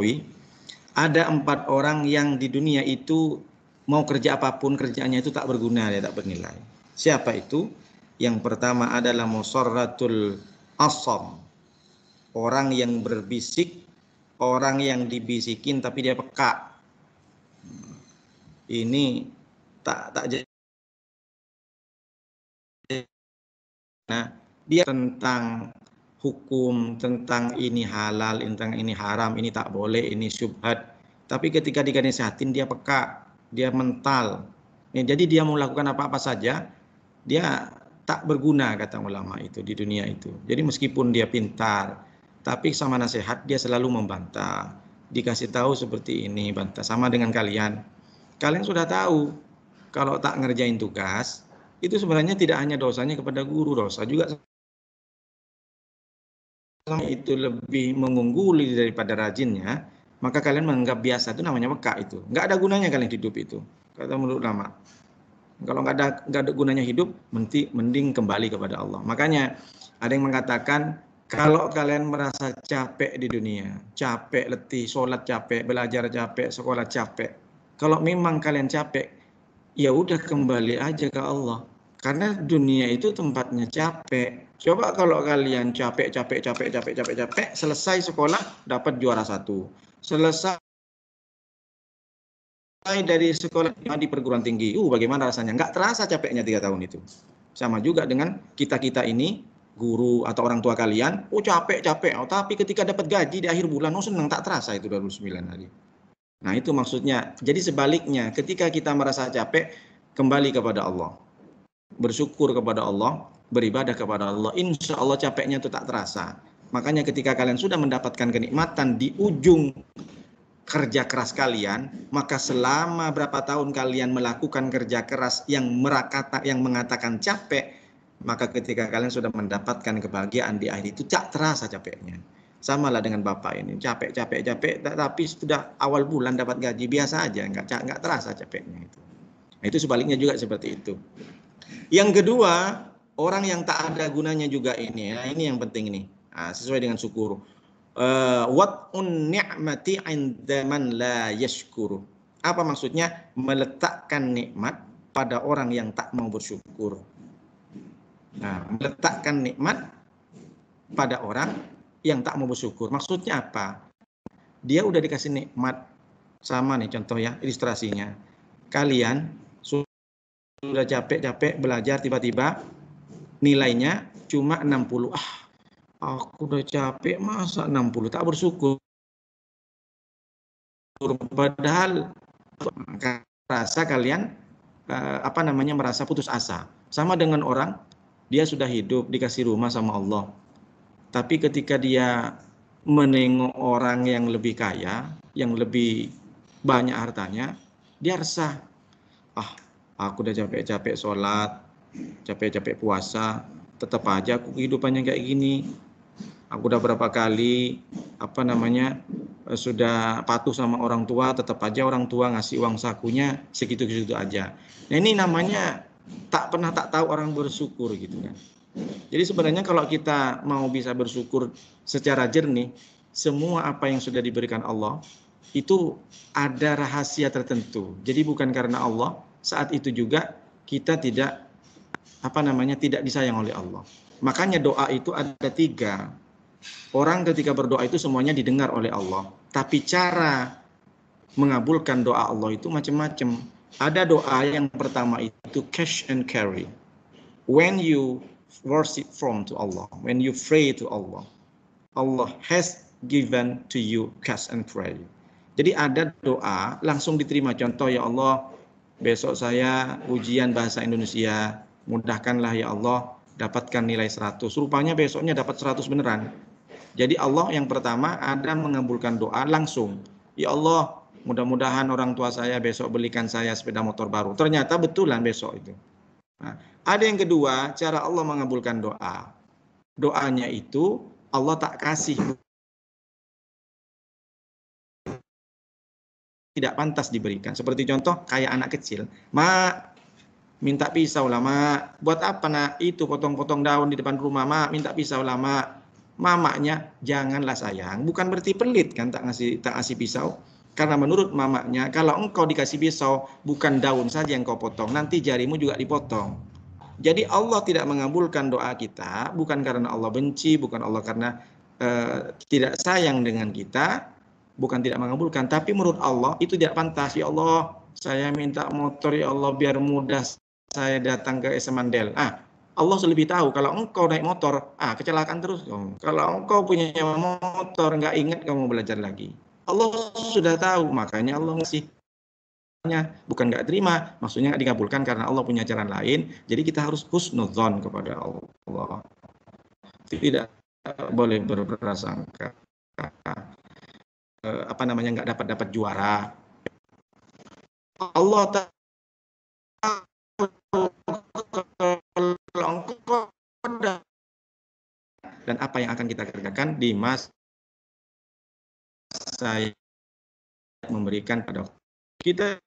Nawawi, ada 4 orang yang di dunia itu mau kerja apapun kerjaannya itu tak berguna, dia tak bernilai. Siapa itu? Yang pertama adalah musarratul asam, orang yang berbisik, orang yang dibisikin tapi dia peka. Ini tak jadi. Nah, dia tentang hukum, tentang ini halal, tentang ini haram, ini tak boleh, ini syubhat. Tapi ketika dinasihatin dia peka, dia mental. Jadi dia mau lakukan apa-apa saja, dia tak berguna kata ulama itu di dunia itu. Jadi meskipun dia pintar, tapi sama nasihat dia selalu membantah. Dikasih tahu seperti ini, bantah. Sama dengan kalian. Kalian sudah tahu kalau tak ngerjain tugas, itu sebenarnya tidak hanya dosanya kepada guru, dosa juga itu lebih mengungguli daripada rajinnya, maka kalian menganggap biasa itu namanya peka itu. Nggak ada gunanya kalian hidup itu, kata menurut ulama. Kalau nggak ada gunanya hidup, mending kembali kepada Allah. Makanya ada yang mengatakan, kalau kalian merasa capek di dunia, capek, letih, sholat capek, belajar capek, sekolah capek. Kalau memang kalian capek, ya udah kembali aja ke Allah. Karena dunia itu tempatnya capek. Coba kalau kalian capek, selesai sekolah dapat juara 1. Selesai dari sekolah di perguruan tinggi, bagaimana rasanya? Nggak terasa capeknya 3 tahun itu. Sama juga dengan kita ini, guru atau orang tua kalian, capek, tapi ketika dapat gaji di akhir bulan, senang, tak terasa itu 29 hari. Nah itu maksudnya. Jadi sebaliknya, ketika kita merasa capek, kembali kepada Allah, bersyukur kepada Allah, beribadah kepada Allah, insya Allah capeknya itu tak terasa. Makanya ketika kalian sudah mendapatkan kenikmatan di ujung kerja keras kalian, maka selama berapa tahun kalian melakukan kerja keras yang mengatakan capek, maka ketika kalian sudah mendapatkan kebahagiaan di akhir itu tak terasa capeknya. Samalah dengan bapak ini, capek, tapi sudah awal bulan dapat gaji biasa aja, nggak terasa capeknya itu. Nah, itu sebaliknya juga seperti itu. Yang kedua, orang yang tak ada gunanya juga ini, ini yang penting nih, sesuai dengan syukur. Wat'un ni'mati 'inda man la yashkuru. Apa maksudnya? Meletakkan nikmat pada orang yang tak mau bersyukur. Nah, meletakkan nikmat pada orang yang tak mau bersyukur. Maksudnya apa? Dia udah dikasih nikmat, sama nih contoh ya, ilustrasinya. Kalian sudah capek belajar, tiba-tiba nilainya cuma 60. Aku udah capek, masa 60, tak bersyukur. Padahal rasa kalian merasa putus asa. Sama dengan orang, dia sudah hidup, dikasih rumah sama Allah. Tapi ketika dia menengok orang yang lebih kaya, yang lebih banyak hartanya, dia resah. Aku udah capek-capek sholat, capek-capek puasa, tetap aja aku kehidupannya kayak gini. Aku udah berapa kali sudah patuh sama orang tua, tetap aja orang tua ngasih uang sakunya segitu-segitu aja. Nah ini namanya tak tahu orang bersyukur gitu kan. Jadi sebenarnya kalau kita mau bisa bersyukur secara jernih, semua apa yang sudah diberikan Allah itu ada rahasia tertentu. Jadi bukan karena Allah, saat itu juga kita tidak disayang oleh Allah. Makanya doa itu ada 3. Orang ketika berdoa itu semuanya didengar oleh Allah. Tapi cara mengabulkan doa Allah itu macam-macam. Ada doa yang pertama itu cash and carry. When you worship from to Allah, when you pray to Allah, Allah has given to you cash and carry. Jadi ada doa langsung diterima. Contoh, ya Allah, besok saya ujian bahasa Indonesia, mudahkanlah ya Allah, dapatkan nilai 100. Rupanya besoknya dapat 100 beneran. Jadi Allah yang pertama ada mengabulkan doa langsung. Ya Allah, mudah-mudahan orang tua saya besok belikan saya sepeda motor baru. Ternyata betulan besok itu. Nah, ada yang kedua, cara Allah mengabulkan doa. Doanya itu Allah tak kasih, tidak pantas diberikan. Seperti contoh kayak anak kecil, "Mak, minta pisau lah, Mak." "Buat apa, Nak?" "Itu potong-potong daun di depan rumah, Mak. Minta pisau lah, Mak." Mamanya janganlah sayang, bukan berarti pelit kan tak ngasih pisau. Karena menurut mamanya, kalau engkau dikasih pisau, bukan daun saja yang kau potong, nanti jarimu juga dipotong. Jadi Allah tidak mengabulkan doa kita, bukan karena Allah benci, bukan Allah karena tidak sayang dengan kita, bukan tidak mengabulkan, tapi menurut Allah itu tidak pantas. Ya Allah, saya minta motor ya Allah biar mudah saya datang ke Semandel. Allah lebih tahu kalau engkau naik motor, kecelakaan terus. Kalau engkau punya motor, nggak ingat kamu belajar lagi. Allah sudah tahu, makanya Allah ngasih. Bukan nggak terima, maksudnya nggak dikabulkan karena Allah punya jalan lain. Jadi kita harus husnudzon kepada Allah. Tidak boleh berprasangka nggak dapat juara. Allah tahu dan apa yang akan kita kerjakan di masa saya memberikan pada kita.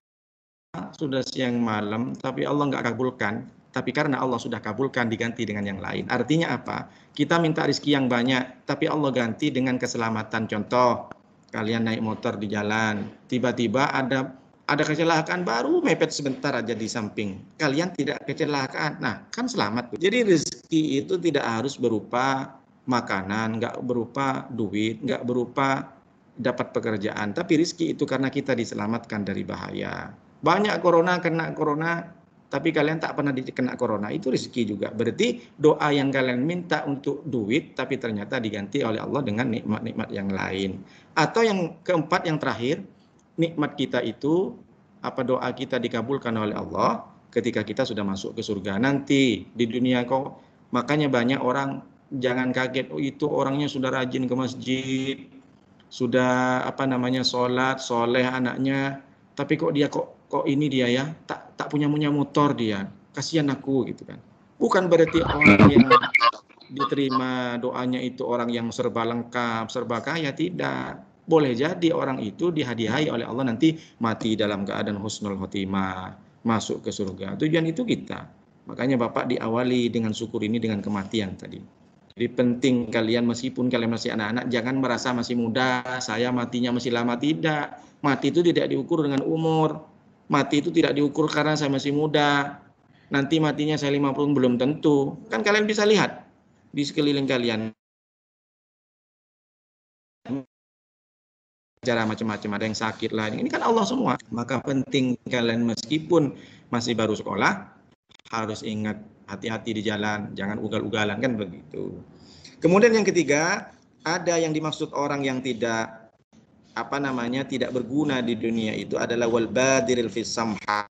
Sudah siang malam, tapi Allah nggak kabulkan. Tapi karena Allah sudah kabulkan, diganti dengan yang lain. Artinya apa? Kita minta rezeki yang banyak, tapi Allah ganti dengan keselamatan. Contoh, kalian naik motor di jalan, tiba-tiba ada kecelakaan, baru mepet sebentar aja di samping. Kalian tidak kecelakaan, nah kan selamat. Jadi rezeki itu tidak harus berupa makanan, nggak berupa duit, nggak berupa dapat pekerjaan. Tapi rezeki itu karena kita diselamatkan dari bahaya. Banyak kena corona, tapi kalian tak pernah kena corona, itu rezeki juga. Berarti doa yang kalian minta untuk duit, tapi ternyata diganti oleh Allah dengan nikmat-nikmat yang lain. Atau yang keempat, yang terakhir, nikmat kita itu, doa kita dikabulkan oleh Allah ketika kita sudah masuk ke surga. Nanti di dunia kau, makanya banyak orang jangan kaget, itu orangnya sudah rajin ke masjid, sudah sholat, soleh anaknya, tapi kok ini dia ya tak punya motor dia, kasihan aku gitu kan. Bukan berarti orang yang diterima doanya itu orang yang serba lengkap, serba kaya, tidak. Boleh jadi orang itu dihadiahi oleh Allah nanti mati dalam keadaan husnul khotimah, masuk ke surga. Tujuan itu kita. Makanya Bapak diawali dengan syukur ini dengan kematian tadi. Jadi penting kalian, meskipun kalian masih anak-anak, jangan merasa masih muda, saya matinya masih lama. Tidak. Mati itu tidak diukur dengan umur. Mati itu tidak diukur karena saya masih muda. Nanti matinya saya 50 belum tentu. Kan kalian bisa lihat di sekeliling kalian. Cara macam-macam, ada yang sakit lah. Ini kan Allah semua. Maka penting kalian meskipun masih baru sekolah, harus ingat hati-hati di jalan, jangan ugal-ugalan, kan begitu. Kemudian yang ketiga, ada yang dimaksud orang yang tidak tidak berguna di dunia itu adalah wal badiril fis samhah.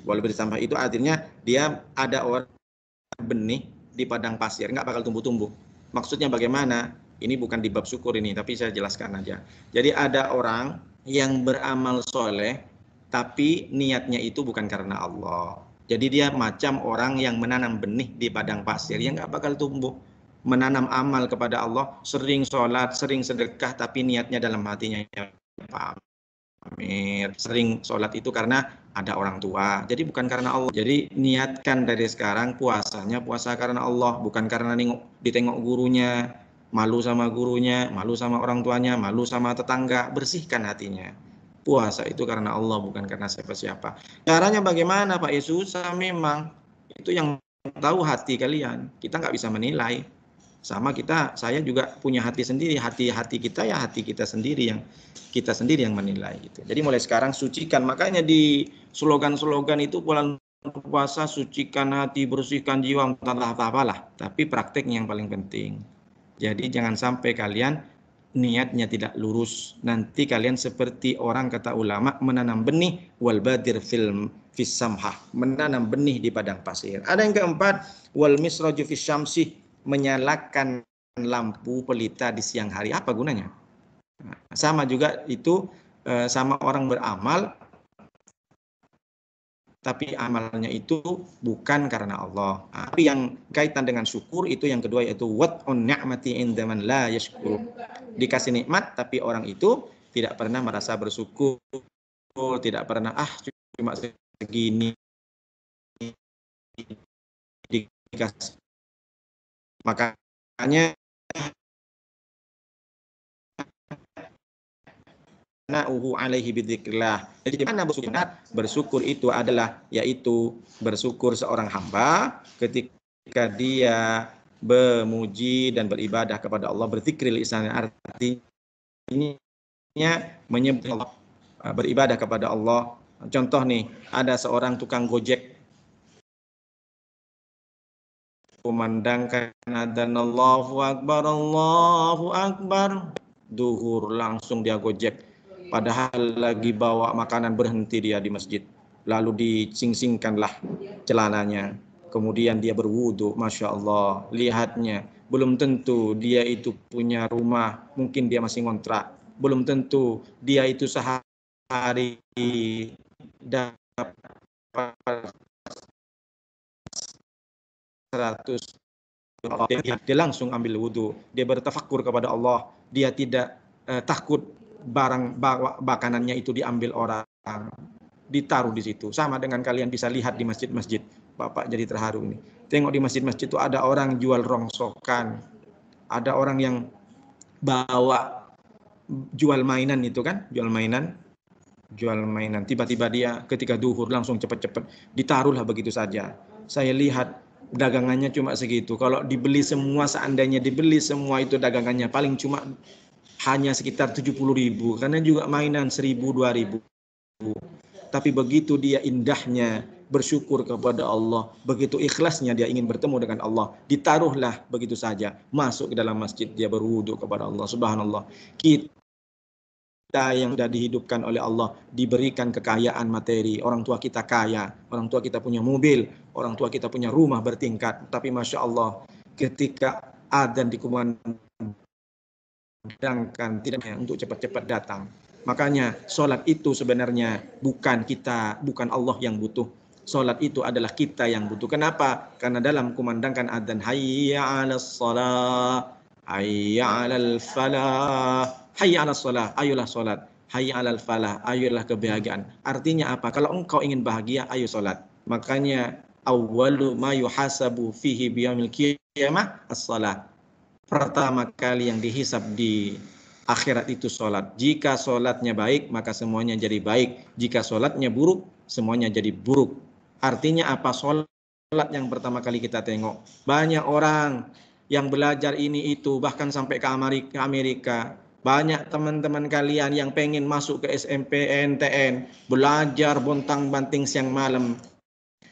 Wal badiril samhah itu artinya dia ada orang benih di padang pasir, nggak bakal tumbuh-tumbuh. Maksudnya bagaimana? Ini bukan di bab syukur ini, tapi saya jelaskan aja. Jadi ada orang yang beramal soleh, tapi niatnya itu bukan karena Allah. Jadi dia macam orang yang menanam benih di padang pasir yang nggak bakal tumbuh. Menanam amal kepada Allah, sering sholat, sering sedekah, tapi niatnya dalam hatinya pamer. Sering sholat itu karena ada orang tua, jadi bukan karena Allah. Jadi niatkan dari sekarang puasanya puasa karena Allah, bukan karena ditengok gurunya, malu sama gurunya, malu sama orang tuanya, malu sama tetangga. Bersihkan hatinya. Puasa itu karena Allah, bukan karena siapa-siapa. Caranya bagaimana Pak Yesus? Memang itu yang tahu hati kalian. Kita nggak bisa menilai. Sama saya juga punya hati sendiri. Hati kita ya hati kita sendiri yang menilai gitu. Jadi mulai sekarang sucikan. Makanya di slogan-slogan itu bulan puasa, sucikan hati, bersihkan jiwa, entah apalah. Tapi prakteknya yang paling penting. Jadi jangan sampai kalian niatnya tidak lurus. Nanti kalian seperti orang, kata ulama, menanam benih wal badir fis samhah, menanam benih di padang pasir. Ada yang keempat, wal misraju fis syamsi, menyalakan lampu pelita di siang hari. Apa gunanya? Sama juga itu, sama orang beramal tapi amalnya itu bukan karena Allah. Tapi yang kaitan dengan syukur itu yang kedua, yaitu wat on ni'mati inda man la yashkur. Dikasih nikmat tapi orang itu tidak pernah merasa bersyukur, tidak pernah cuma segini dikasih. Makanya na'uhu alaihi bidzikrillah. Jadi mana bersyukur? Bersyukur itu adalah yaitu bersyukur seorang hamba ketika dia memuji dan beribadah kepada Allah, berzikir lisan, artinya menyebut Allah, beribadah kepada Allah. Contoh nih, ada seorang tukang gojek kumandangkan adzan Allahu Akbar, duhur langsung dia gojek, padahal lagi bawa makanan, berhenti dia di masjid, lalu dicingsingkanlah celananya, kemudian dia berwudu. Masya Allah, lihatnya, belum tentu dia itu punya rumah, mungkin dia masih ngontrak, belum tentu dia itu sehari dapat 100. Dia langsung ambil wudhu, dia bertafakur kepada Allah, dia tidak takut barang makanannya itu diambil orang, ditaruh di situ. Sama dengan kalian bisa lihat di masjid-masjid. Bapak jadi terharu nih. Tengok di masjid-masjid itu ada orang jual rongsokan, ada orang yang bawa jual mainan itu kan, jual mainan. Tiba-tiba dia ketika duhur langsung cepat-cepat ditaruhlah begitu saja. Saya lihat dagangannya cuma segitu. Kalau dibeli semua, seandainya dibeli semua itu dagangannya paling cuma hanya sekitar 70.000, karena juga mainan 1.000, 2.000. Tapi begitu dia indahnya bersyukur kepada Allah, begitu ikhlasnya dia ingin bertemu dengan Allah, ditaruhlah begitu saja, masuk ke dalam masjid, dia berwudu kepada Allah. Subhanallah. Kita yang sudah dihidupkan oleh Allah, diberikan kekayaan materi, orang tua kita kaya, orang tua kita punya mobil, orang tua kita punya rumah bertingkat, tapi Masya Allah, ketika adzan dikumandangkan, tidak untuk cepat-cepat datang. Makanya sholat itu sebenarnya bukan Allah yang butuh. Sholat itu adalah kita yang butuh. Kenapa? Karena dalam kumandangkan adzan, hayya 'alas shalah, hayya 'alal falah, hayya 'alas shalah, ayolah sholat, hayya 'alal falah, ayolah kebahagiaan. Artinya apa? Kalau engkau ingin bahagia, ayo sholat. Makanya awwalu ma yuhasabu fihi biyaumil qiyamah as-shalah. Pertama kali yang dihisab di akhirat itu sholat. Jika sholatnya baik, maka semuanya jadi baik. Jika sholatnya buruk, semuanya jadi buruk. Artinya apa? Sholat yang pertama kali kita tengok. Banyak orang yang belajar ini itu, bahkan sampai ke Amerika. Banyak teman-teman kalian yang pengen masuk ke SMP, NTN, belajar bontang-banting siang malam.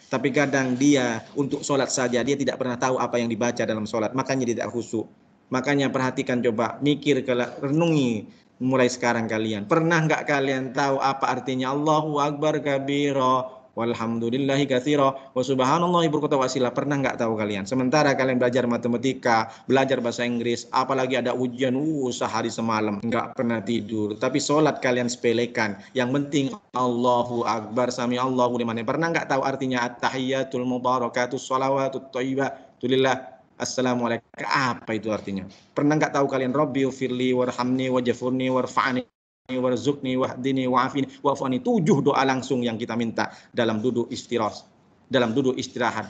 Tapi kadang dia untuk sholat saja, dia tidak pernah tahu apa yang dibaca dalam sholat. Makanya dia tidak khusyuk. Makanya perhatikan, coba mikir, renungi mulai sekarang kalian. Pernah nggak kalian tahu apa artinya Allahu Akbar kabira, walhamdulillahi katsira, wa subhanallahi bukratan wa asila? Pernah nggak tahu kalian? Sementara kalian belajar matematika, belajar bahasa Inggris, apalagi ada ujian, sehari semalam nggak pernah tidur. Tapi sholat kalian sepelekan. Yang penting Allahu Akbar, sami Allahu liman. Pernah nggak tahu artinya at-tahiyyatul mubarakatus shalawatut thayyibatu lillah, assalamualaikum? Apa itu artinya? Pernah nggak tahu kalian? Rabbi firli warhamni wajfurni warfa'ni warzuqni wahdini wa'afini wa'fani. 7 doa langsung yang kita minta dalam duduk istirahat,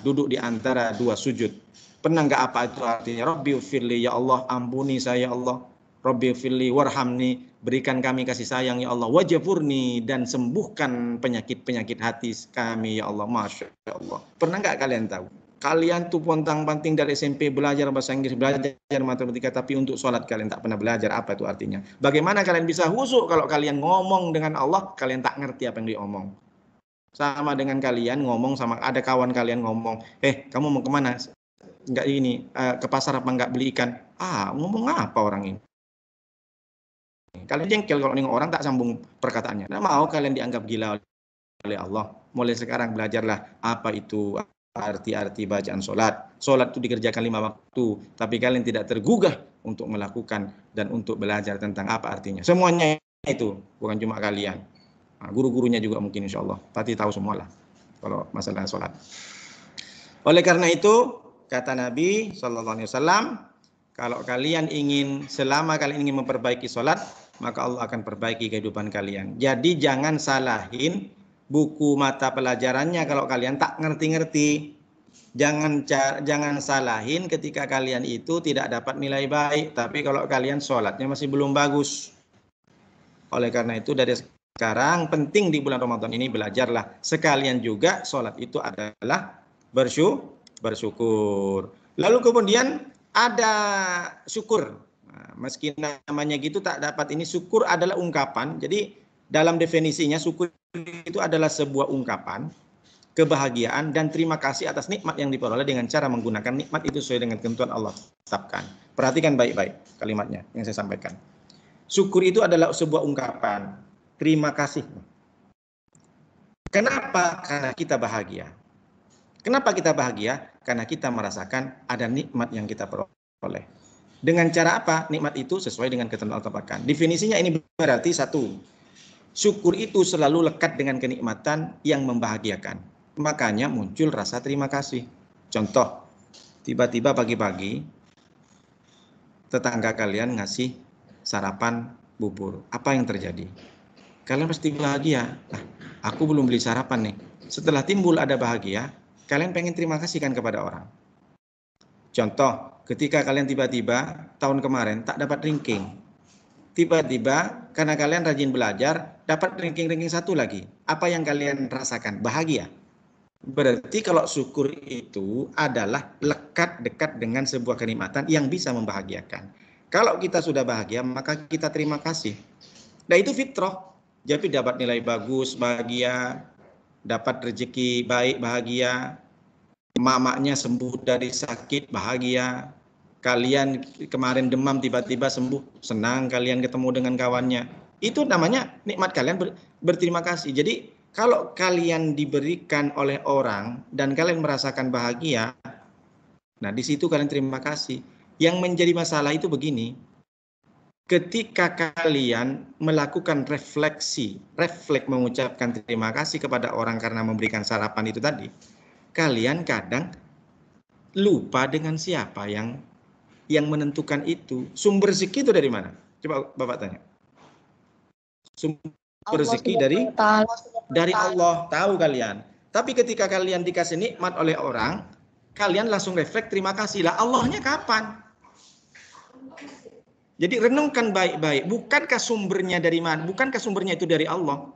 duduk di antara 2 sujud. Pernah nggak apa itu artinya? Rabbi firli, ya Allah ampuni saya ya Allah. Rabbi firli warhamni, berikan kami kasih sayang ya Allah. Wajfurni, dan sembuhkan penyakit-penyakit hati kami ya Allah. Masya Allah. Pernah nggak kalian tahu? Kalian tuh pontang-panting dari SMP belajar bahasa Inggris, belajar matematika, tapi untuk sholat kalian tak pernah belajar. Apa itu artinya? Bagaimana kalian bisa khusyuk kalau kalian ngomong dengan Allah, kalian tak ngerti apa yang diomong? Sama dengan kalian ngomong sama ada kawan kalian ngomong, kamu mau kemana? Enggak ini, ke pasar apa enggak beli ikan? Ngomong apa orang ini? Kalian jengkel kalau nengok orang tak sambung perkataannya. Nah, mau kalian dianggap gila oleh Allah? Mulai sekarang belajarlah apa itu arti-arti bacaan sholat. Sholat itu dikerjakan 5 waktu, tapi kalian tidak tergugah untuk melakukan dan untuk belajar tentang apa artinya. Semuanya itu, bukan cuma kalian. Guru-gurunya juga mungkin insya Allah. Pasti tahu semua lah kalau masalah sholat. Oleh karena itu, kata Nabi SAW, kalau kalian selama kalian ingin memperbaiki sholat, maka Allah akan perbaiki kehidupan kalian. Jadi jangan salahin buku mata pelajarannya kalau kalian tak ngerti-ngerti. Jangan salahin ketika kalian itu tidak dapat nilai baik, tapi kalau kalian sholatnya masih belum bagus. Oleh karena itu dari sekarang penting di bulan Ramadan ini belajarlah. Sekalian juga sholat itu adalah bersyukur. Lalu kemudian ada syukur. Nah, meski namanya gitu tak dapat ini, syukur adalah ungkapan. Jadi dalam definisinya syukur itu adalah sebuah ungkapan kebahagiaan dan terima kasih atas nikmat yang diperoleh dengan cara menggunakan nikmat itu sesuai dengan ketentuan Allah tetapkan. Perhatikan baik-baik kalimatnya yang saya sampaikan. Syukur itu adalah sebuah ungkapan terima kasih. Kenapa? Karena kita bahagia. Kenapa kita bahagia? Karena kita merasakan ada nikmat yang kita peroleh. Dengan cara apa? Nikmat itu sesuai dengan ketentuan Allah tetapkan. Definisinya ini berarti satu, syukur itu selalu lekat dengan kenikmatan yang membahagiakan. Makanya muncul rasa terima kasih. Contoh, tiba-tiba pagi-pagi tetangga kalian ngasih sarapan bubur. Apa yang terjadi? Kalian pasti bahagia. Nah, aku belum beli sarapan nih. Setelah timbul ada bahagia, kalian pengen terima kasih kan kepada orang. Contoh, ketika kalian tiba-tiba tahun kemarin tak dapat ranking. Tiba-tiba karena kalian rajin belajar, dapat ranking-ranking 1 lagi. Apa yang kalian rasakan? Bahagia. Berarti kalau syukur itu adalah lekat dekat dengan sebuah kenikmatan yang bisa membahagiakan. Kalau kita sudah bahagia, maka kita terima kasih. Nah itu fitrah. Jadi dapat nilai bagus, bahagia, dapat rezeki baik, bahagia, mamaknya sembuh dari sakit, bahagia. Kalian kemarin demam tiba-tiba sembuh, senang kalian ketemu dengan kawannya. Itu namanya nikmat kalian berterima kasih. Jadi kalau kalian diberikan oleh orang dan kalian merasakan bahagia, nah di situ kalian terima kasih. Yang menjadi masalah itu begini, ketika kalian melakukan refleks mengucapkan terima kasih kepada orang karena memberikan sarapan itu tadi, kalian kadang lupa dengan siapa yang menentukan itu. Sumber rezeki itu dari mana? Coba Bapak tanya. Sumber rezeki dari Allah, tahu kalian. Tapi ketika kalian dikasih nikmat oleh orang, kalian langsung refleks terima kasih. Lah Allahnya kapan? Jadi renungkan baik-baik, bukankah sumbernya dari mana? Bukankah sumbernya itu dari Allah?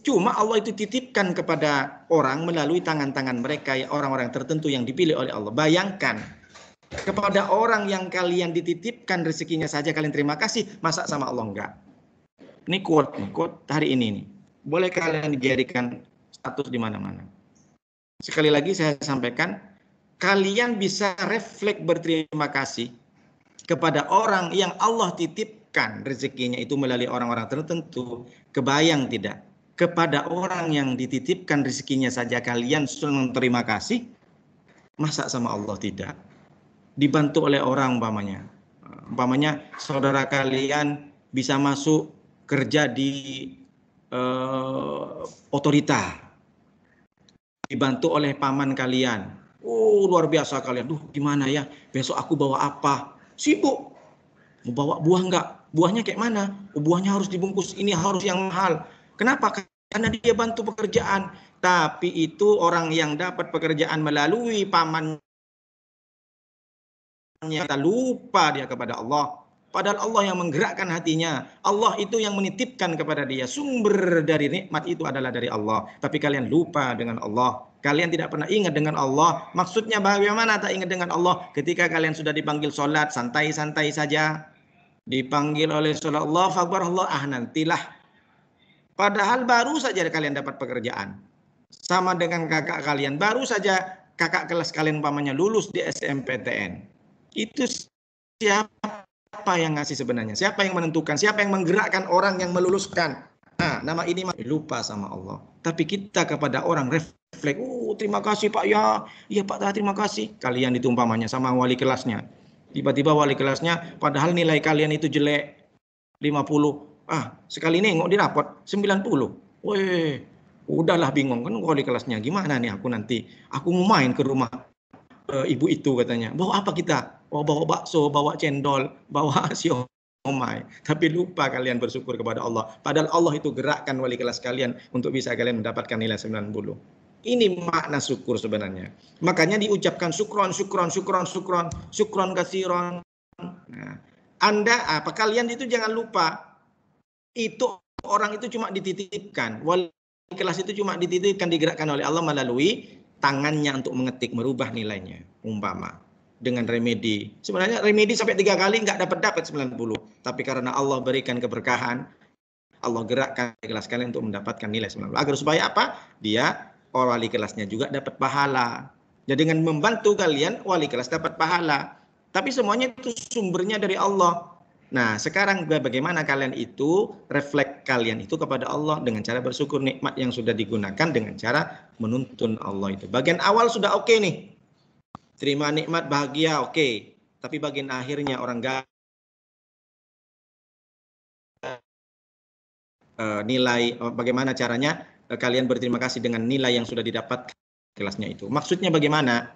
Cuma Allah itu titipkan kepada orang melalui tangan-tangan mereka, orang-orang tertentu yang dipilih oleh Allah. Bayangkan, kepada orang yang kalian dititipkan rezekinya saja kalian terima kasih, masa sama Allah enggak? Ini quote hari ini nih. Boleh kalian dijadikan status di mana-mana. Sekali lagi saya sampaikan, kalian bisa refleks berterima kasih kepada orang yang Allah titipkan rezekinya itu melalui orang-orang tertentu. Kebayang tidak? Kepada orang yang dititipkan rezekinya saja kalian senang terima kasih, masa sama Allah tidak? Dibantu oleh orang umpamanya saudara kalian bisa masuk kerja di otorita, dibantu oleh paman kalian. Oh luar biasa kalian. Duh gimana ya, besok aku bawa apa? Sibuk. Mau bawa buah enggak? Buahnya kayak mana? Oh, buahnya harus dibungkus, ini harus yang mahal. Kenapa? Karena dia bantu pekerjaan. Tapi itu orang yang dapat pekerjaan melalui pamannya, kita lupa dia kepada Allah. Padahal Allah yang menggerakkan hatinya. Allah itu yang menitipkan kepada dia. Sumber dari nikmat itu adalah dari Allah. Tapi kalian lupa dengan Allah. Kalian tidak pernah ingat dengan Allah. Maksudnya bagaimana tak ingat dengan Allah? Ketika kalian sudah dipanggil sholat, santai-santai saja. Dipanggil oleh sholat Allah, Akbar Allah, nantilah. Padahal baru saja kalian dapat pekerjaan. Sama dengan kakak kalian. Baru saja kakak kelas kalian umpamanya lulus di SMPTN. Itu siapa yang ngasih sebenarnya? Siapa yang menentukan? Siapa yang menggerakkan orang yang meluluskan? Nah, nama ini lupa sama Allah. Tapi kita kepada orang refleks, terima kasih Pak ya. Iya Pak, terima kasih. Kalian itu umpamanya sama wali kelasnya. Tiba-tiba wali kelasnya, padahal nilai kalian itu jelek 50. Sekali nengok di rapot 90. Weh, udahlah bingung kan wali kelasnya. Gimana nih aku nanti? Aku mau main ke rumah ibu itu katanya. Bawa apa kita? Bawa bakso, bawa cendol, bawa siomay. Tapi lupa kalian bersyukur kepada Allah. Padahal Allah itu gerakkan wali kelas kalian untuk bisa kalian mendapatkan nilai 90. Ini makna syukur sebenarnya. Makanya diucapkan syukron, syukron, syukron, syukron, syukron kasiron. Nah, kalian itu jangan lupa, itu orang itu cuma dititipkan. Wali kelas itu cuma dititipkan, digerakkan oleh Allah melalui tangannya untuk mengetik, merubah nilainya. Umpama dengan remedi. Sebenarnya remedi sampai 3 kali nggak dapat 90. Tapi karena Allah berikan keberkahan, Allah gerakkan kelas kalian untuk mendapatkan nilai 90. Agar supaya apa? Dia wali kelasnya juga dapat pahala. Jadi dengan membantu kalian, wali kelas dapat pahala. Tapi semuanya itu sumbernya dari Allah. Nah, sekarang bagaimana kalian itu, refleks kalian itu kepada Allah dengan cara bersyukur nikmat yang sudah digunakan dengan cara menuntun Allah itu. Bagian awal sudah oke nih. Terima nikmat, bahagia, oke. Tapi bagian akhirnya orang nilai, bagaimana caranya kalian berterima kasih dengan nilai yang sudah didapat kelasnya itu. Maksudnya bagaimana?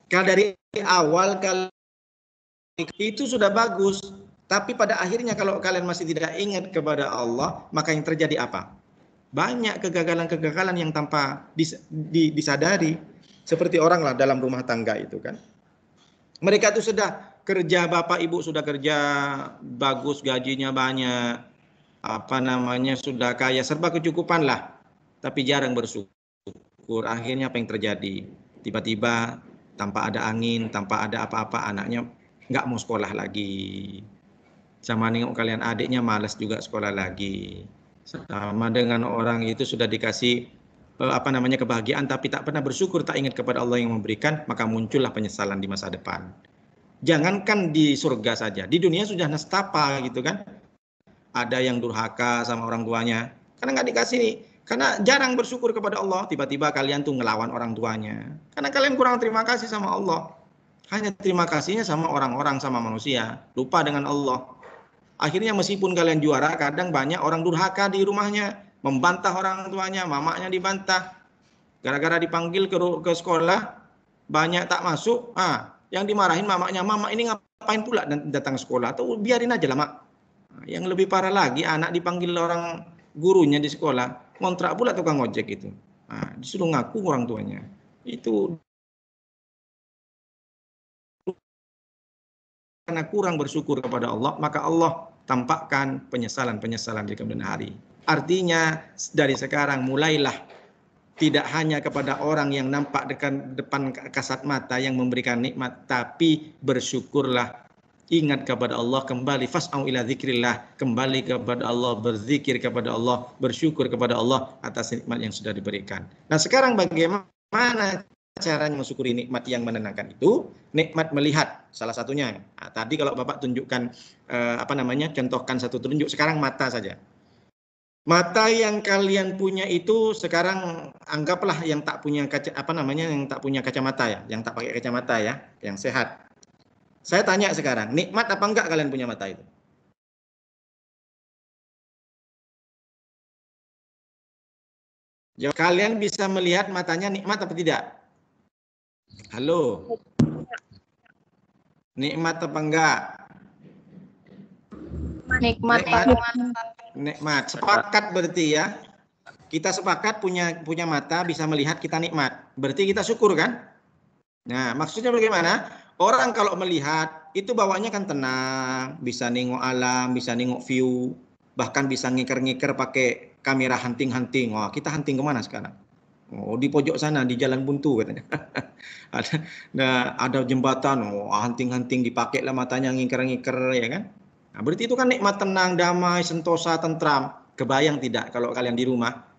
Kalau dari awal kalian itu sudah bagus, tapi pada akhirnya kalau kalian masih tidak ingat kepada Allah, maka yang terjadi apa? Banyak kegagalan-kegagalan yang tanpa disadari. Seperti orang lah dalam rumah tangga itu kan. Mereka itu sudah kerja, bapak ibu sudah kerja bagus, gajinya banyak, sudah kaya, serba kecukupan lah. Tapi jarang bersyukur. Akhirnya apa yang terjadi? Tiba-tiba tanpa ada angin, tanpa ada apa-apa, anaknya nggak mau sekolah lagi. Sama nengok kalian adiknya malas juga sekolah lagi. Sama dengan orang itu sudah dikasih kebahagiaan tapi tak pernah bersyukur, tak ingat kepada Allah yang memberikan, maka muncullah penyesalan di masa depan. Jangankan di surga saja, di dunia sudah nestapa gitu kan. Ada yang durhaka sama orang tuanya karena nggak dikasih nih, karena jarang bersyukur kepada Allah. Tiba-tiba kalian tuh ngelawan orang tuanya karena kalian kurang terima kasih sama Allah. Hanya terima kasihnya sama orang-orang, sama manusia, lupa dengan Allah. Akhirnya meskipun kalian juara, kadang banyak orang durhaka di rumahnya, membantah orang tuanya, mamanya dibantah. Gara-gara dipanggil ke sekolah, banyak tak masuk, yang dimarahin mamanya, mama ini ngapain pula datang sekolah, atau biarin aja lah mak. Yang lebih parah lagi, anak dipanggil orang gurunya di sekolah, ngontrak pula tukang ojek itu. Disuruh ngaku orang tuanya. Itu karena kurang bersyukur kepada Allah, maka Allah tampakkan penyesalan-penyesalan di kemudian hari. Artinya dari sekarang mulailah tidak hanya kepada orang yang nampak depan kasat mata yang memberikan nikmat, tapi bersyukurlah, ingat kepada Allah, kembali fas'au ila dzikrillah, kembali kepada Allah, berzikir kepada Allah, bersyukur kepada Allah atas nikmat yang sudah diberikan. Nah, sekarang bagaimana caranya mensyukuri nikmat yang menenangkan itu? Nikmat melihat salah satunya. Tadi kalau Bapak tunjukkan contohkan satu tunjuk, sekarang mata saja. Mata yang kalian punya itu sekarang anggaplah yang tak punya yang tak punya kacamata ya, yang tak pakai kacamata ya, yang sehat. Saya tanya sekarang, nikmat apa enggak kalian punya mata itu? Jawab, kalian bisa melihat matanya nikmat apa tidak? Halo. Nikmat apa enggak? Nikmat. Sepakat berarti ya. Kita sepakat punya mata bisa melihat, kita nikmat. Berarti kita syukur kan? Nah, maksudnya bagaimana? Orang kalau melihat itu bawahnya kan tenang, bisa nengok alam, bisa nengok view, bahkan bisa ngiker-ngiker pakai kamera hunting-hunting. Wah, kita hunting kemana sekarang? Oh, di pojok sana, di Jalan Buntu katanya. ada jembatan, hunting-hunting dipakai lah matanya ngiker-ngiker ya kan? Nah, berarti itu kan nikmat, tenang, damai, sentosa, tentram. Kebayang tidak kalau kalian di rumah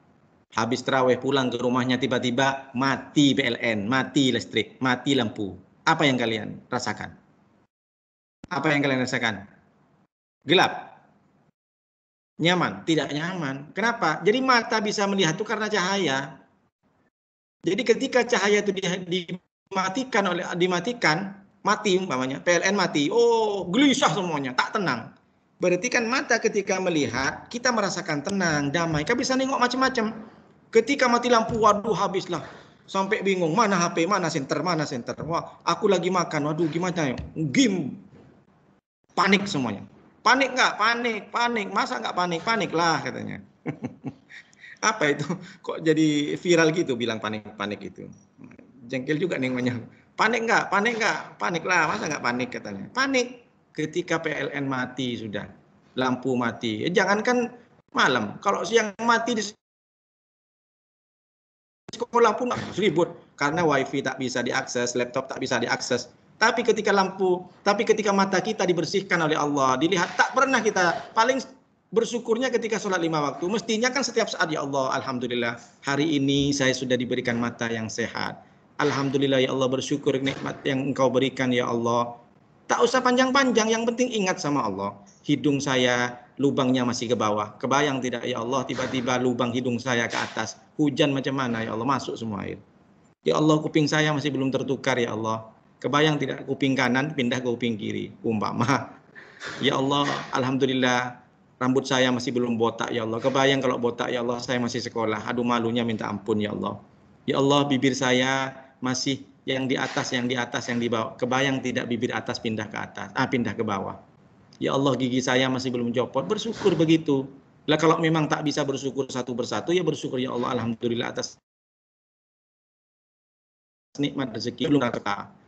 habis tarawih pulang ke rumahnya tiba-tiba mati PLN, mati listrik, mati lampu. Apa yang kalian rasakan? Apa yang kalian rasakan? Gelap? Nyaman? Tidak nyaman. Kenapa? Jadi mata bisa melihat itu karena cahaya. Jadi ketika cahaya itu dimatikan, mati umpamanya, PLN mati, gelisah semuanya, tak tenang. Berarti kan mata ketika melihat, kita merasakan tenang, damai, kan bisa nengok macam-macam. Ketika mati lampu, waduh habislah. Sampai bingung, mana HP, mana senter. Wah, aku lagi makan, waduh gimana ya? Game. Panik semuanya. Panik nggak? Panik. Masa nggak panik? Panik lah katanya. Apa itu? Kok jadi viral gitu bilang panik-panik itu? Jengkel juga nih namanya. Panik nggak? Panik nggak? Panik lah, masa nggak panik katanya. Panik ketika PLN mati sudah, lampu mati. Jangankan malam, kalau siang mati di sekolah pun ribut karena wifi tak bisa diakses, laptop tak bisa diakses. Tapi ketika mata kita dibersihkan oleh Allah, dilihat tak pernah kita paling bersyukurnya ketika sholat 5 waktu. Mestinya kan setiap saat, ya Allah, alhamdulillah hari ini saya sudah diberikan mata yang sehat. Alhamdulillah ya Allah, bersyukur nikmat yang Engkau berikan ya Allah. Tak usah panjang-panjang, yang penting ingat sama Allah. Hidung saya lubangnya masih ke bawah. Kebayang tidak ya Allah, tiba-tiba lubang hidung saya ke atas. Hujan macam mana ya Allah, masuk semua air. Ya Allah, kuping saya masih belum tertukar ya Allah. Kebayang tidak, kuping kanan pindah ke kuping kiri, umpama. Ya Allah, alhamdulillah rambut saya masih belum botak ya Allah. Kebayang kalau botak ya Allah, saya masih sekolah. Aduh, malunya minta ampun ya Allah. Ya Allah, bibir saya masih yang di atas, yang di atas, yang di bawah. Kebayang tidak bibir atas pindah ke atas, pindah ke bawah. Ya Allah, gigi saya masih belum copot. Bersyukur begitu. Lah kalau memang tak bisa bersyukur satu persatu, ya bersyukur ya Allah, alhamdulillah atas nikmat rezeki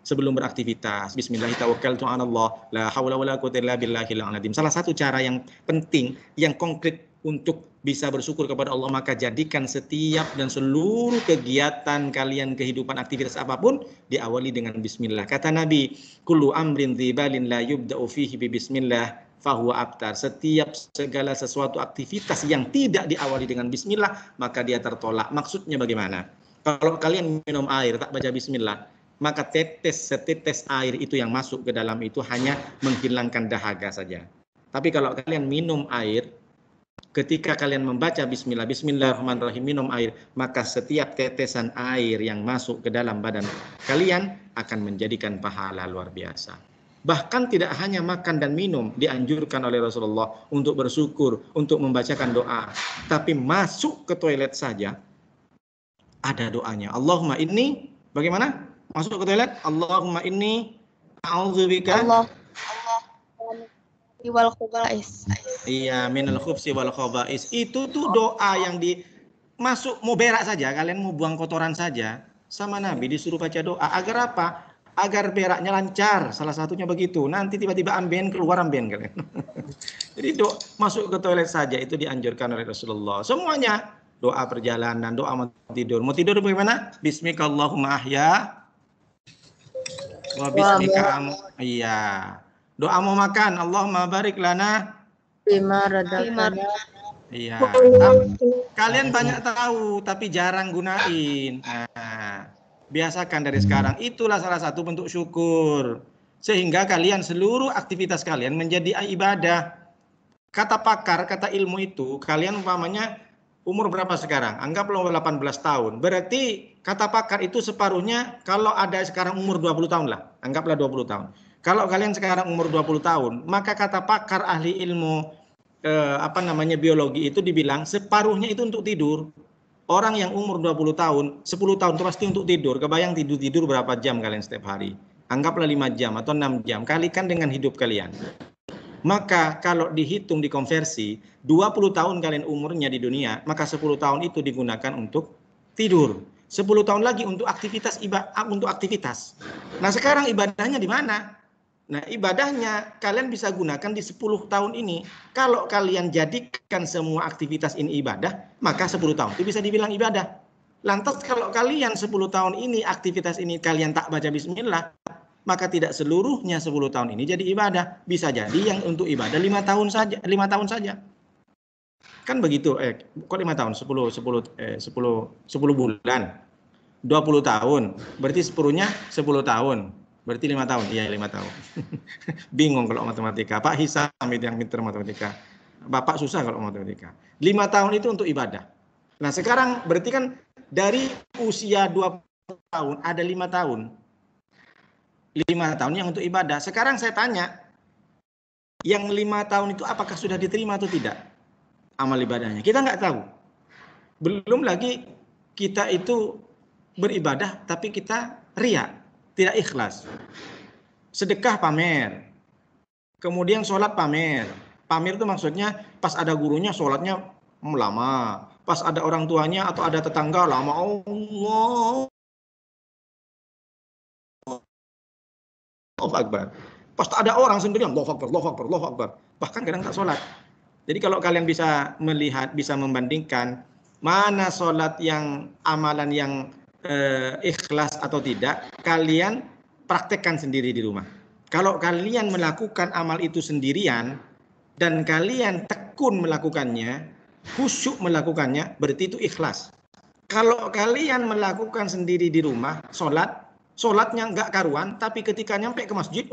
sebelum beraktivitas. Bismillahirrahmanirrahim. La haula wala quwwata illa billahil azim. Salah satu cara yang penting, yang konkret untuk bisa bersyukur kepada Allah, maka jadikan setiap dan seluruh kegiatan kalian, kehidupan, aktivitas apapun diawali dengan bismillah. Kata Nabi, kullu amrin dzibalin la yubda'u fihi bi bismillah fahuwa abtar. Setiap segala sesuatu aktivitas yang tidak diawali dengan bismillah, maka dia tertolak. Maksudnya bagaimana? Kalau kalian minum air tak baca bismillah, maka setetes air itu yang masuk ke dalam itu hanya menghilangkan dahaga saja. Tapi kalau kalian minum air, ketika kalian membaca bismillah, bismillahirrahmanirrahim, minum air, maka setiap tetesan air yang masuk ke dalam badan kalian akan menjadikan pahala luar biasa. Bahkan tidak hanya makan dan minum dianjurkan oleh Rasulullah untuk bersyukur, untuk membacakan doa, tapi masuk ke toilet saja ada doanya. Allahumma inni, bagaimana? Masuk ke toilet, Allahumma inni a'udzubika wal khubais. Iya, minal khubsi wal khabais. Itu tuh doa yang masuk, mau berak saja, kalian mau buang kotoran saja, sama Nabi disuruh baca doa. Agar apa? Agar beraknya lancar. Salah satunya begitu. Nanti tiba-tiba amben keluar amben kalian. Jadi masuk ke toilet saja itu dianjurkan oleh Rasulullah. Semuanya. Doa perjalanan, doa mau tidur. Mau tidur bagaimana? Bismika Allahumma ahya. Wa bismika iya. Doa mau makan, Allahumma barik lana Bima radakana. Iya. Kalian banyak tahu tapi jarang gunain. Nah, biasakan dari sekarang. Itulah salah satu bentuk syukur. Sehingga kalian seluruh aktivitas kalian menjadi ibadah. Kata pakar, kata ilmu itu, kalian umpamanya umur berapa sekarang? Anggaplah 18 tahun. Berarti kata pakar itu separuhnya kalau ada sekarang umur 20 tahun lah. Anggaplah 20 tahun. Kalau kalian sekarang umur 20 tahun, maka kata pakar ahli ilmu biologi itu dibilang separuhnya itu untuk tidur. Orang yang umur 20 tahun, 10 tahun itu pasti untuk tidur. Kebayang tidur berapa jam kalian setiap hari? Anggaplah 5 jam atau 6 jam. Kalikan dengan hidup kalian. Maka kalau dihitung dikonversi 20 tahun kalian umurnya di dunia, maka 10 tahun itu digunakan untuk tidur. 10 tahun lagi untuk aktivitas Nah, sekarang ibadahnya di mana? Nah, ibadahnya kalian bisa gunakan di 10 tahun ini. Kalau kalian jadikan semua aktivitas ini ibadah, maka 10 tahun itu bisa dibilang ibadah. Lantas kalau kalian 10 tahun ini aktivitas ini kalian tak baca bismillah, maka tidak seluruhnya 10 tahun ini jadi ibadah. Bisa jadi yang untuk ibadah 5 tahun saja. Kan begitu, kok 5 tahun? 10 bulan. 20 tahun. Berarti separuhnya 10 tahun. Berarti 5 tahun. Iya, 5 tahun. Bingung kalau matematika. Pak Hisam itu yang pintar matematika. Bapak susah kalau matematika. 5 tahun itu untuk ibadah. Nah, sekarang berarti kan dari usia 20 tahun ada 5 tahun. 5 tahun yang untuk ibadah. Sekarang saya tanya, yang 5 tahun itu apakah sudah diterima atau tidak amal ibadahnya? Kita nggak tahu. Belum lagi kita itu beribadah tapi kita riya, tidak ikhlas. Sedekah pamer. Kemudian sholat pamer. Pamer itu maksudnya pas ada gurunya sholatnya lama. Pas ada orang tuanya atau ada tetangga lama. Allah Akbar. Pas ada orang sendirian, Allahu Akbar, Allahu Akbar, Allahu Akbar. Bahkan kadang tak sholat. Jadi kalau kalian bisa melihat, bisa membandingkan mana sholat yang amalan yang ikhlas atau tidak, kalian praktekkan sendiri di rumah. Kalau kalian melakukan amal itu sendirian dan kalian tekun melakukannya, khusyuk melakukannya, berarti itu ikhlas. Kalau kalian melakukan sendiri di rumah, sholatnya nggak karuan, tapi ketika nyampe ke masjid,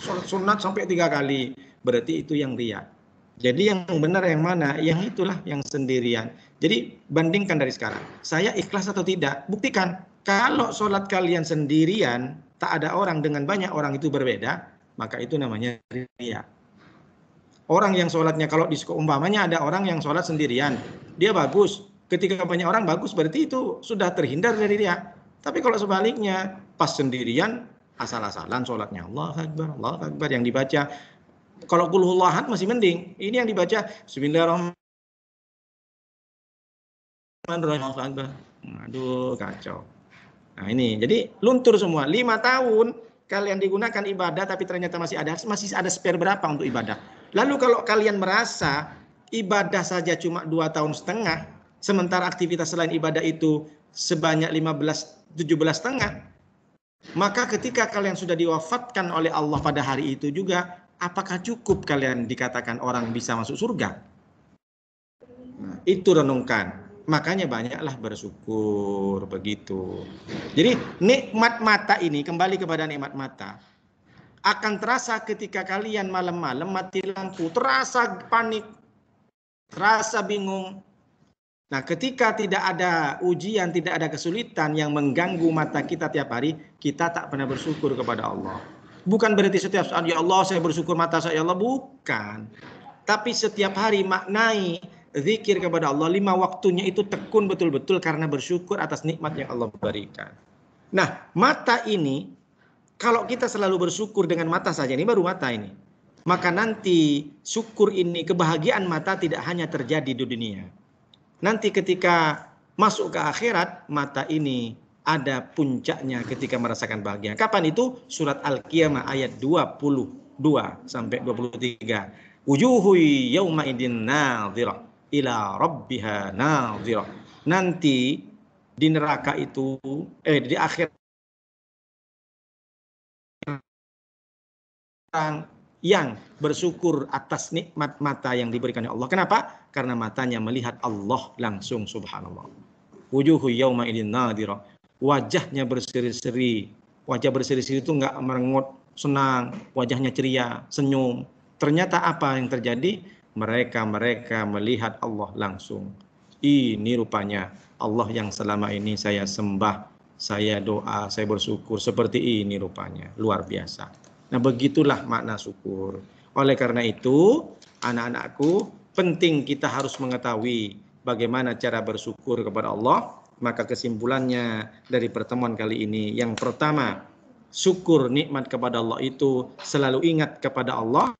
sholat sunat sampai 3 kali, berarti itu yang riya. Jadi yang benar yang mana? Yang itulah yang sendirian. Jadi bandingkan dari sekarang. Saya ikhlas atau tidak? Buktikan. Kalau sholat kalian sendirian, tak ada orang dengan banyak orang itu berbeda, maka itu namanya riya. Orang yang sholatnya, kalau di umpamanya ada orang yang sholat sendirian, dia bagus. Ketika banyak orang bagus, berarti itu sudah terhindar dari riya. Tapi kalau sebaliknya, pas sendirian, asal-asalan sholatnya. Allahu Akbar, Allahu Akbar, yang dibaca. Kalau qul huwallahu ahad masih mending. Ini yang dibaca Bismillahirrahmanirrahim. Aduh, kacau. Nah ini, jadi luntur semua. 5 tahun kalian digunakan ibadah, tapi ternyata masih ada spare berapa untuk ibadah. Lalu kalau kalian merasa ibadah saja cuma 2,5 tahun, sementara aktivitas selain ibadah itu sebanyak 17,5, maka ketika kalian sudah diwafatkan oleh Allah pada hari itu juga, apakah cukup kalian dikatakan orang bisa masuk surga? Nah, itu renungkan. Makanya banyaklah bersyukur, begitu. Jadi nikmat mata ini, kembali kepada nikmat mata, akan terasa ketika kalian malam-malam mati lampu, terasa panik, terasa bingung. Nah, ketika tidak ada ujian, tidak ada kesulitan yang mengganggu mata kita tiap hari, kita tak pernah bersyukur kepada Allah. Bukan berarti setiap saat, ya Allah saya bersyukur mata saya, ya Allah, bukan. Tapi setiap hari maknai zikir kepada Allah, 5 waktunya itu tekun betul-betul karena bersyukur atas nikmat yang Allah berikan. Nah, mata ini, kalau kita selalu bersyukur dengan mata saja, ini baru mata ini, maka nanti syukur ini, kebahagiaan mata tidak hanya terjadi di dunia. Nanti ketika masuk ke akhirat, mata ini ada puncaknya ketika merasakan bahagia. Kapan itu? Surat Al-Qiyamah ayat 22 sampai 23. Wujuhu yawma idin nadhirah ila rabbiha nadhirah. Nanti di neraka itu, di akhirat, orang yang bersyukur atas nikmat mata yang diberikan oleh Allah. Kenapa? Karena matanya melihat Allah langsung, subhanallah. Wujuhu yawma idin nadhirah. Wajahnya berseri-seri. Wajah berseri-seri itu enggak merengut, senang, wajahnya ceria, senyum. Ternyata apa yang terjadi? Mereka melihat Allah langsung. Ini rupanya Allah yang selama ini saya sembah, saya doa, saya bersyukur. Seperti ini rupanya. Luar biasa. Nah, begitulah makna syukur. Oleh karena itu, anak-anakku, penting kita harus mengetahui bagaimana cara bersyukur kepada Allah. Maka kesimpulannya dari pertemuan kali ini, yang pertama, syukur nikmat kepada Allah itu selalu ingat kepada Allah.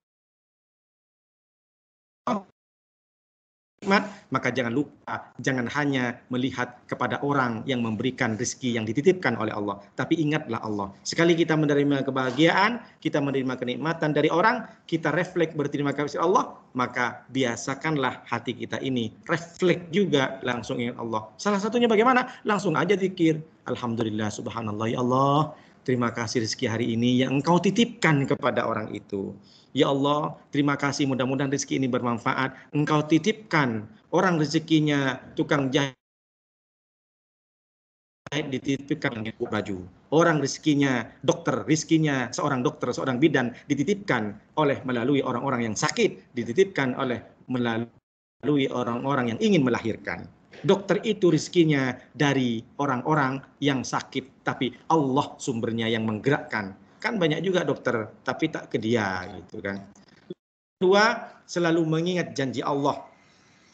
Maka jangan lupa, jangan hanya melihat kepada orang yang memberikan rezeki yang dititipkan oleh Allah, tapi ingatlah Allah. Sekali kita menerima kebahagiaan, kita menerima kenikmatan dari orang, kita refleks berterima kasih Allah, maka biasakanlah hati kita ini refleks juga langsung ingat Allah. Salah satunya bagaimana? Langsung aja zikir. Alhamdulillah, subhanallah, ya Allah, terima kasih rezeki hari ini yang Engkau titipkan kepada orang itu. Ya Allah, terima kasih, mudah-mudahan rezeki ini bermanfaat. Engkau titipkan orang rezekinya tukang jahit, dititipkan baju. Orang rezekinya dokter, rezekinya seorang dokter, seorang bidan, dititipkan melalui orang-orang yang sakit, dititipkan melalui orang-orang yang ingin melahirkan. Dokter itu rezekinya dari orang-orang yang sakit, tapi Allah sumbernya yang menggerakkan. Kan banyak juga dokter, tapi tak ke dia, gitu kan. Kedua, selalu mengingat janji Allah.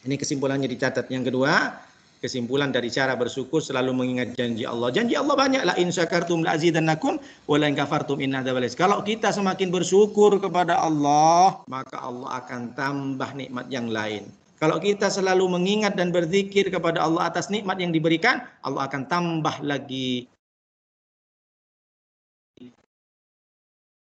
Ini kesimpulannya dicatat. Yang kedua, kesimpulan dari cara bersyukur selalu mengingat janji Allah. Janji Allah banyak. La in syakartum la azidannakum wa la in kafartum inna adzabi lasyadid. Kalau kita semakin bersyukur kepada Allah, maka Allah akan tambah nikmat yang lain. Kalau kita selalu mengingat dan berzikir kepada Allah atas nikmat yang diberikan, Allah akan tambah lagi.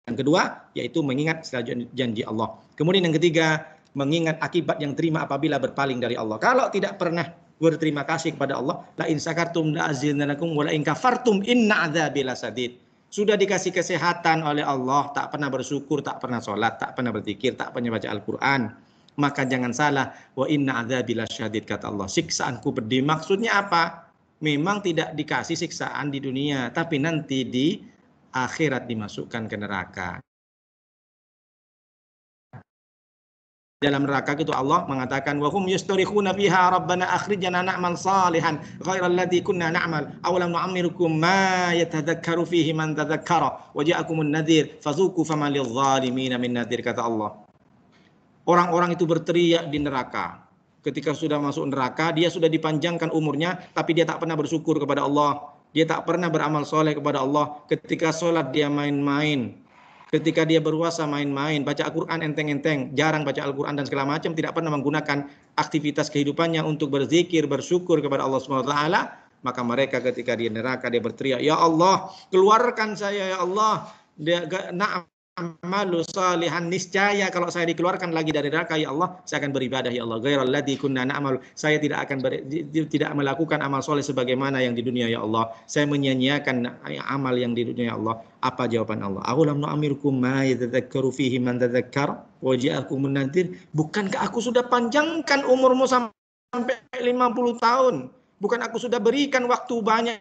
Yang kedua, yaitu mengingat janji Allah. Kemudian yang ketiga, mengingat akibat yang terima apabila berpaling dari Allah. Kalau tidak pernah berterima kasih kepada Allah, la in syakartum la azidannakum wa la in kafartum inna adzabi lasadid. Sudah dikasih kesehatan oleh Allah, tak pernah bersyukur, tak pernah sholat, tak pernah berzikir, tak pernah baca Al-Quran, maka jangan salah, wa inna adzabi lasyadid, kata Allah, siksaanku pedih. Maksudnya apa? Memang tidak dikasih siksaan di dunia, tapi nanti di akhirat dimasukkan ke neraka. Dalam neraka itu Allah mengatakan wa hum yastarikhuna fiha rabbana akhrijna na'mal salihan ghairal ladzi kunna na'mal aw lam nu'ammirukum ma yatadhakkaru fihi man tadhakkara wa ja'akumun nadhir fazuqu fama lidh dhalimin min nadhir, kata Allah. Orang-orang itu berteriak di neraka. Ketika sudah masuk neraka, dia sudah dipanjangkan umurnya, tapi dia tak pernah bersyukur kepada Allah. Dia tak pernah beramal soleh kepada Allah. Ketika sholat dia main-main. Ketika dia berpuasa main-main. Baca Al-Quran enteng-enteng. Jarang baca Al-Quran dan segala macam. Tidak pernah menggunakan aktivitas kehidupannya untuk berzikir, bersyukur kepada Allah SWT. Maka mereka ketika di neraka dia berteriak, ya Allah, keluarkan saya ya Allah. Amalu salihan, niscaya kalau saya dikeluarkan lagi dari neraka ya Allah, saya akan beribadah ya Allah. Ghairal ladzi kunna na'mal, saya tidak akan tidak melakukan amal soleh sebagaimana yang di dunia ya Allah. Saya menyia-nyiakan amal yang di dunia ya Allah. Apa jawaban Allah? Awalam nu'amirkum ma yatadzakkaru fihi man tadzakkar wa ja'akumun nadhir. Bukankah aku sudah panjangkan umurmu sampai 50 tahun? Bukan aku sudah berikan waktu banyak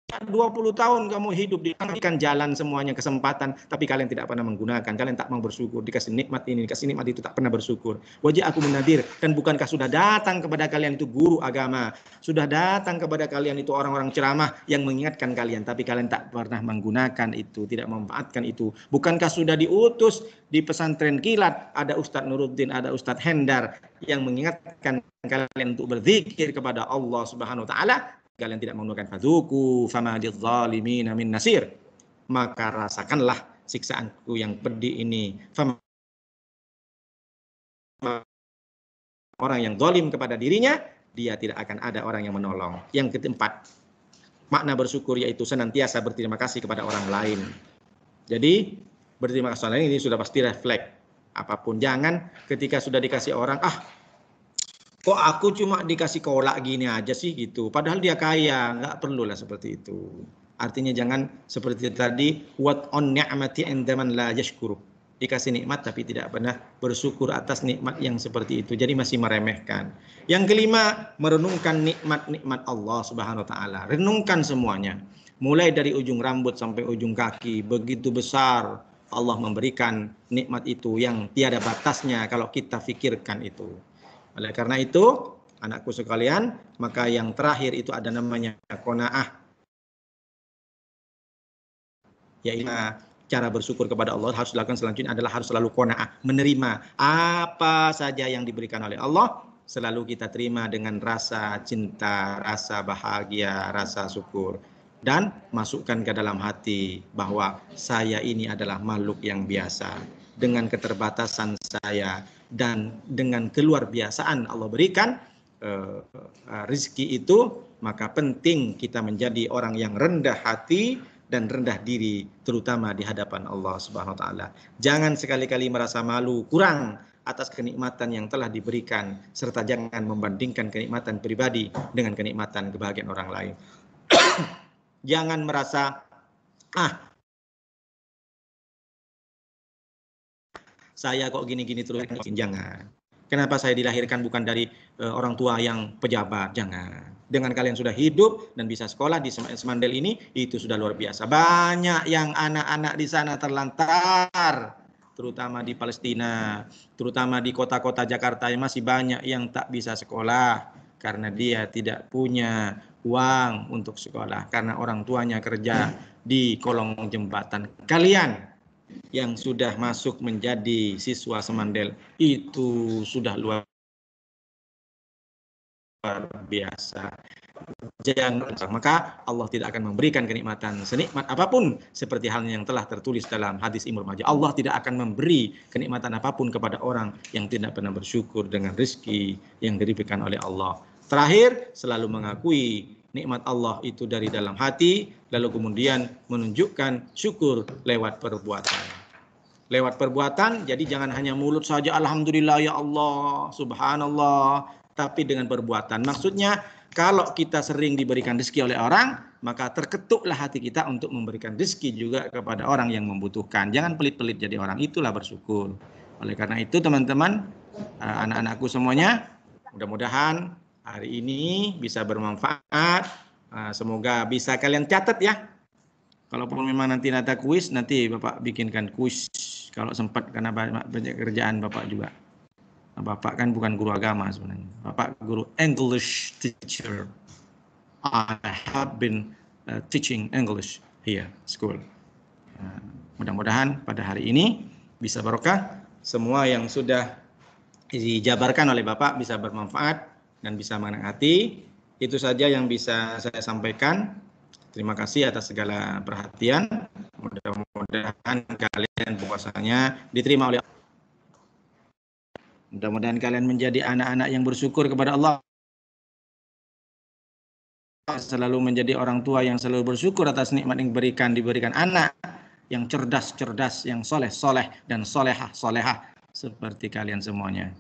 20 tahun kamu hidup, diberikan jalan semuanya, kesempatan, tapi kalian tidak pernah menggunakan, kalian tak mau bersyukur, dikasih nikmat ini, dikasih nikmat itu, tak pernah bersyukur. Wajah aku menadir, dan bukankah sudah datang kepada kalian itu guru agama, sudah datang kepada kalian itu orang-orang ceramah yang mengingatkan kalian, tapi kalian tak pernah menggunakan itu, tidak memanfaatkan itu. Bukankah sudah diutus di pesantren kilat, ada Ustadz Nuruddin, ada Ustadz Hendar yang mengingatkan kalian untuk berzikir kepada Allah Subhanahu wa taala, kalian tidak menggunakan fadzuku fama lidzalimin min nasir, maka rasakanlah siksaanku yang pedih ini. Orang yang zalim kepada dirinya, dia tidak akan ada orang yang menolong. Yang keempat, makna bersyukur yaitu senantiasa berterima kasih kepada orang lain. Jadi berterima kasih orang lain ini sudah pasti refleks apapun. Jangan ketika sudah dikasih orang, kok aku cuma dikasih kolak gini aja sih gitu. Padahal dia kaya, nggak perlulah seperti itu. Artinya jangan seperti tadi, what on ni'mati indaman la yashkuru. Dikasih nikmat tapi tidak pernah bersyukur atas nikmat yang seperti itu. Jadi masih meremehkan. Yang kelima, merenungkan nikmat-nikmat Allah Subhanahu wa taala. Renungkan semuanya. Mulai dari ujung rambut sampai ujung kaki, begitu besar Allah memberikan nikmat itu yang tiada batasnya kalau kita fikirkan itu. Oleh karena itu, anakku sekalian, maka yang terakhir itu ada namanya qanaah. Yaitu cara bersyukur kepada Allah harus dilakukan selanjutnya adalah harus selalu qanaah, menerima apa saja yang diberikan oleh Allah, selalu kita terima dengan rasa cinta, rasa bahagia, rasa syukur. Dan masukkan ke dalam hati bahwa saya ini adalah makhluk yang biasa. Dengan keterbatasan saya dan dengan keluar biasaan Allah berikan rezeki itu, maka penting kita menjadi orang yang rendah hati dan rendah diri, terutama di hadapan Allah Subhanahu wa taala. Jangan sekali-kali merasa malu kurang atas kenikmatan yang telah diberikan, serta jangan membandingkan kenikmatan pribadi dengan kenikmatan kebahagiaan orang lain. Jangan merasa saya kok gini-gini terus, jangan. Kenapa saya dilahirkan bukan dari orang tua yang pejabat? Jangan. Dengan kalian sudah hidup dan bisa sekolah di Semandel ini, itu sudah luar biasa. Banyak yang anak-anak di sana terlantar, terutama di Palestina, terutama di kota-kota Jakarta, yang masih banyak yang tak bisa sekolah karena dia tidak punya uang untuk sekolah, karena orang tuanya kerja di kolong jembatan. Kalian yang sudah masuk menjadi siswa Semandel itu sudah luar biasa. jangan, maka Allah tidak akan memberikan kenikmatan senikmat apapun seperti halnya yang telah tertulis dalam hadis Imam Majah. Allah tidak akan memberi kenikmatan apapun kepada orang yang tidak pernah bersyukur dengan rezeki yang diberikan oleh Allah. Terakhir, selalu mengakui nikmat Allah itu dari dalam hati, lalu kemudian menunjukkan syukur lewat perbuatan. Lewat perbuatan, jadi jangan hanya mulut saja, alhamdulillah ya Allah, subhanallah, tapi dengan perbuatan. Maksudnya, kalau kita sering diberikan rezeki oleh orang, maka terketuklah hati kita untuk memberikan rezeki juga kepada orang yang membutuhkan. Jangan pelit-pelit jadi orang, itulah bersyukur. Oleh karena itu teman-teman, anak-anakku semuanya, mudah-mudahan hari ini bisa bermanfaat. Semoga bisa kalian catat ya. Kalaupun memang nanti ada kuis, nanti Bapak bikinkan kuis kalau sempat, karena banyak kerjaan Bapak juga. Bapak kan bukan guru agama sebenarnya. Bapak guru English teacher. I have been teaching English here school. Mudah-mudahan pada hari ini bisa barokah. Semua yang sudah dijabarkan oleh Bapak bisa bermanfaat dan bisa mengerti. Itu saja yang bisa saya sampaikan. Terima kasih atas segala perhatian. Mudah-mudahan kalian puasanya diterima oleh Allah. Mudah-mudahan kalian menjadi anak-anak yang bersyukur kepada Allah. Selalu menjadi orang tua yang selalu bersyukur atas nikmat yang diberikan anak yang cerdas, yang soleh, dan solehah seperti kalian semuanya.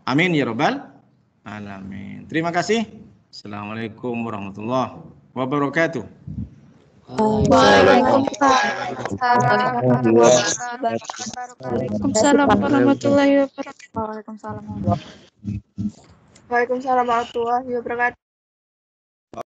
Amin ya rabbal alamin. Terima kasih. Assalamualaikum warahmatullahi wabarakatuh. Waalaikumsalam warahmatullahi wabarakatuh. Waalaikumsalam warahmatullahi wabarakatuh.